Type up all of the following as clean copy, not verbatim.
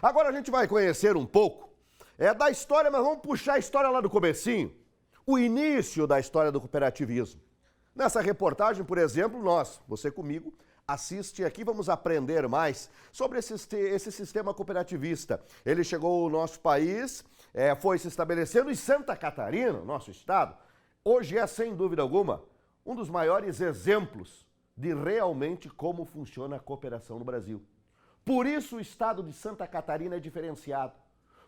Agora a gente vai conhecer um pouco da história, mas vamos puxar a história lá do comecinho, o início da história do cooperativismo. Nessa reportagem, por exemplo, você comigo, assiste aqui, vamos aprender mais sobre esse sistema cooperativista. Ele chegou ao nosso país, foi se estabelecendo em Santa Catarina, nosso estado. Hoje é, sem dúvida alguma, um dos maiores exemplos de realmente como funciona a cooperação no Brasil. Por isso o estado de Santa Catarina é diferenciado.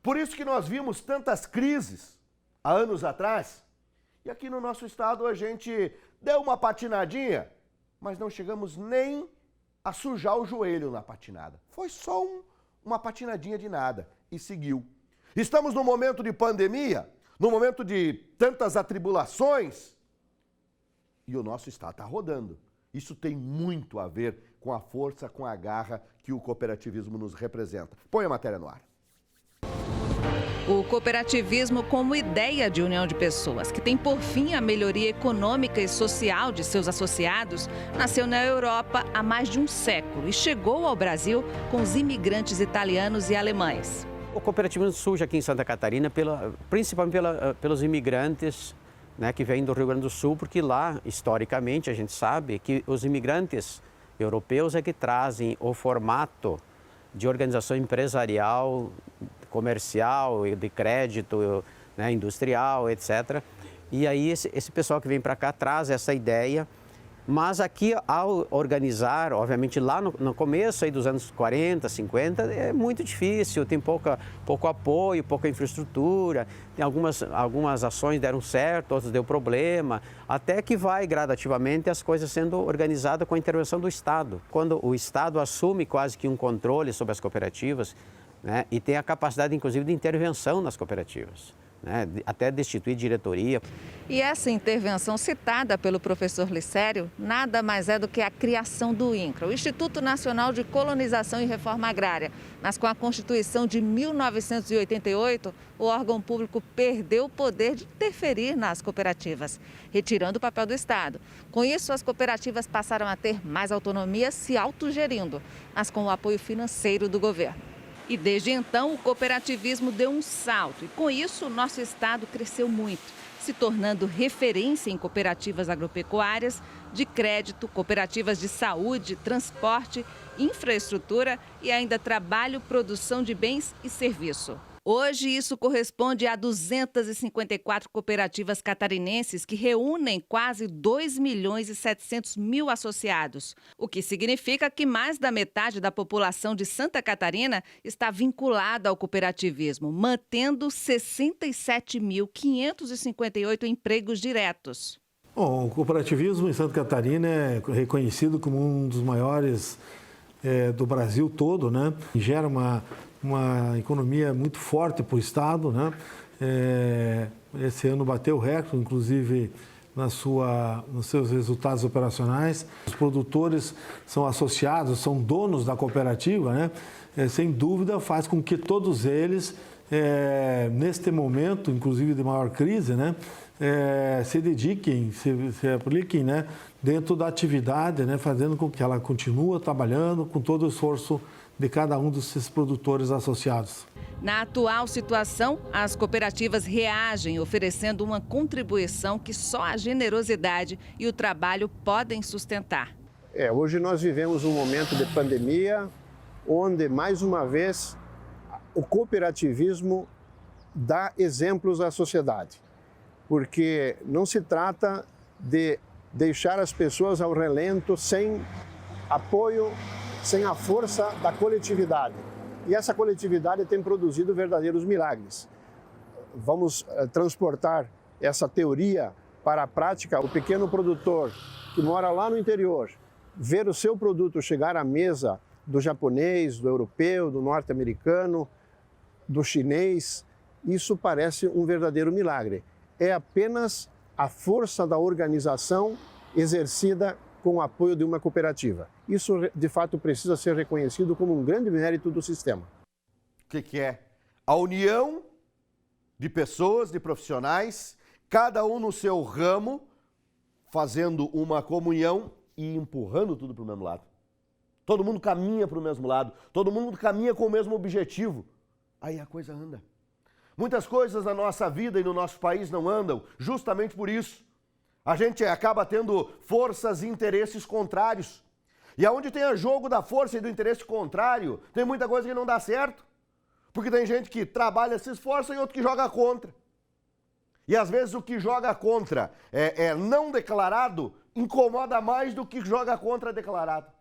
Por isso que nós vimos tantas crises há anos atrás. E aqui no nosso estado a gente deu uma patinadinha, mas não chegamos nem a sujar o joelho na patinada. Foi só uma patinadinha de nada e seguiu. Estamos num momento de pandemia, num momento de tantas atribulações, e o nosso estado está rodando. Isso tem muito a ver com a força, com a garra que o cooperativismo nos representa. Põe a matéria no ar. O cooperativismo como ideia de união de pessoas, que tem por fim a melhoria econômica e social de seus associados, nasceu na Europa há mais de um século e chegou ao Brasil com os imigrantes italianos e alemães. O cooperativismo surge aqui em Santa Catarina principalmente pelos imigrantes, né, que vêm do Rio Grande do Sul, porque lá, historicamente, a gente sabe que os imigrantes europeus é que trazem o formato de organização empresarial, comercial, de crédito, né, industrial, etc. E aí esse pessoal que vem para cá traz essa ideia, mas aqui ao organizar, obviamente lá no começo aí dos anos 40, 50, é muito difícil, tem pouco apoio, pouca infraestrutura, tem algumas ações deram certo, outras deu problema, até que vai gradativamente as coisas sendo organizadas com a intervenção do Estado. Quando o Estado assume quase que um controle sobre as cooperativas, né, e tem a capacidade, inclusive, de intervenção nas cooperativas, né, até destituir diretoria. E essa intervenção citada pelo professor Licério nada mais é do que a criação do INCRA, o Instituto Nacional de Colonização e Reforma Agrária. Mas com a Constituição de 1988, o órgão público perdeu o poder de interferir nas cooperativas, retirando o papel do Estado. Com isso, as cooperativas passaram a ter mais autonomia, se autogerindo, mas com o apoio financeiro do governo. E desde então, o cooperativismo deu um salto e, com isso, o nosso estado cresceu muito, se tornando referência em cooperativas agropecuárias, de crédito, cooperativas de saúde, transporte, infraestrutura e ainda trabalho, produção de bens e serviço. Hoje, isso corresponde a 254 cooperativas catarinenses que reúnem quase 2.700.000 associados, o que significa que mais da metade da população de Santa Catarina está vinculada ao cooperativismo, mantendo 67.558 empregos diretos. Bom, o cooperativismo em Santa Catarina é reconhecido como um dos maiores do Brasil todo, né? Gera uma economia muito forte para o Estado, né? Esse ano bateu o recorde, inclusive nos seus resultados operacionais. Os produtores são associados, são donos da cooperativa, né? Sem dúvida faz com que todos eles, neste momento, inclusive de maior crise, né? Se dediquem, se apliquem, né? Dentro da atividade, né? Fazendo com que ela continue trabalhando com todo o esforço de cada um desses produtores associados. Na atual situação, as cooperativas reagem oferecendo uma contribuição que só a generosidade e o trabalho podem sustentar. Hoje nós vivemos um momento de pandemia onde, mais uma vez, o cooperativismo dá exemplos à sociedade, porque não se trata de deixar as pessoas ao relento sem apoio, sem a força da coletividade. E essa coletividade tem produzido verdadeiros milagres. Vamos transportar essa teoria para a prática. O pequeno produtor que mora lá no interior, ver o seu produto chegar à mesa do japonês, do europeu, do norte-americano, do chinês, isso parece um verdadeiro milagre. É apenas a força da organização exercida com o apoio de uma cooperativa. Isso, de fato, precisa ser reconhecido como um grande mérito do sistema. O que é? A união de pessoas, de profissionais, cada um no seu ramo, fazendo uma comunhão e empurrando tudo para o mesmo lado. todo mundo caminha para o mesmo lado, todo mundo caminha com o mesmo objetivo, aí a coisa anda. Muitas coisas na nossa vida e no nosso país não andam justamente por isso. A gente acaba tendo forças e interesses contrários. E aonde tem o jogo da força e do interesse contrário, tem muita coisa que não dá certo. Porque tem gente que trabalha, se esforça e outro que joga contra. E às vezes o que joga contra é não declarado incomoda mais do que joga contra declarado.